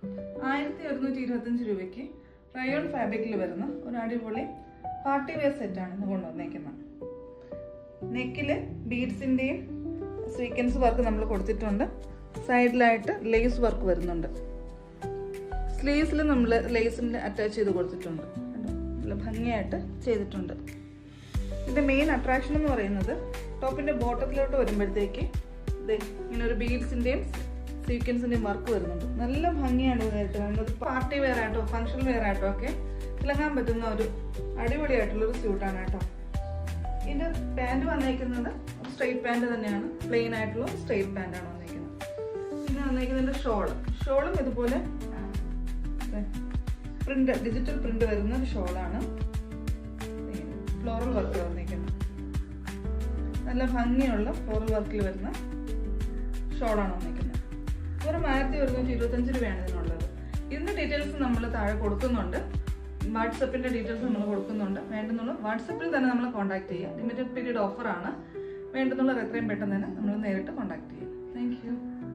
1125 രൂപയ്ക്ക് റയോൺ ഫാബ്രിക്കിൽ വരുന്ന ഒരു അടിപൊളി പാർട്ടി വെയർ സെറ്റാണ് ഇന്ന് കൊണ്ടുവന്നേക്കുന്നത്. നെക്കില് ബീഡ്സിൻ്റെയും സ്വീക്വൻസ് വർക്ക് നമ്മൾ കൊടുത്തിട്ടുണ്ട്. സൈഡിലായിട്ട് ലേസ് വർക്ക് വരുന്നുണ്ട്. സ്ലീവ്സിൽ നമ്മൾ ലേസിൻ്റെ അറ്റാച്ച് ചെയ്ത് കൊടുത്തിട്ടുണ്ട്. നല്ല ഭംഗിയായിട്ട് ചെയ്തിട്ടുണ്ട്. ഇതിൻ്റെ മെയിൻ അട്രാക്ഷൻ എന്ന് പറയുന്നത് ടോപ്പിൻ്റെ ബോട്ടത്തിലോട്ട് വരുമ്പോഴത്തേക്ക് ഇങ്ങനെ ഒരു ബീഡ്സിൻ്റെയും സീക്വൻസിൻ്റെയും വർക്ക് വരുന്നുണ്ട്. നല്ല ഭംഗിയാണ് ഇതായിട്ട്. നമ്മളത് പാർട്ടി വെയർ ആയിട്ടോ ഫങ്ഷൻ വെയർ ആയിട്ടോ ഒക്കെ തിളങ്ങാൻ പറ്റുന്ന ഒരു അടിപൊളിയായിട്ടുള്ളൊരു സ്യൂട്ടാണ് കേട്ടോ. ഇതിൻ്റെ പാൻറ് വന്നേക്കുന്നത് സ്ട്രെയിറ്റ് പാൻറ് തന്നെയാണ്. പ്ലെയിൻ ആയിട്ടുള്ള സ്ട്രെയിറ്റ് പാൻറ്റാണ് വന്നേക്കുന്നത്. പിന്നെ വന്നേക്കുന്നതിൻ്റെ ഷോളും ഇതുപോലെ പ്രിന്റ്, ഡിജിറ്റൽ പ്രിന്റ് വരുന്ന ഒരു ഷോളാണ്. ഫ്ലോറൽ വർക്ക് വന്നേക്കുന്നത്. നല്ല ഭംഗിയുള്ള ഫ്ലോറൽ വർക്കിൽ വരുന്ന ഷോളാണ് വന്നേക്കുന്നത്. വെറും 1125 രൂപയാണ് ഇതിനുള്ളത്. ഇതിൻ്റെ ഡീറ്റെയിൽസ് നമ്മൾ താഴെ കൊടുക്കുന്നുണ്ട്. വാട്സപ്പിൻ്റെ ഡീറ്റെയിൽസ് നമ്മൾ കൊടുക്കുന്നുണ്ട്. വേണ്ടുന്നുള്ള വാട്സപ്പിൽ തന്നെ നമ്മൾ കോൺടാക്ട് ചെയ്യുക. ലിമിറ്റഡ് പീരീഡ് ഓഫറാണ്. വേണ്ടുന്നുള്ളത് എത്രയും പെട്ടെന്ന് തന്നെ നമ്മൾ നേരിട്ട് കോൺടാക്ട് ചെയ്യുക. Thank you.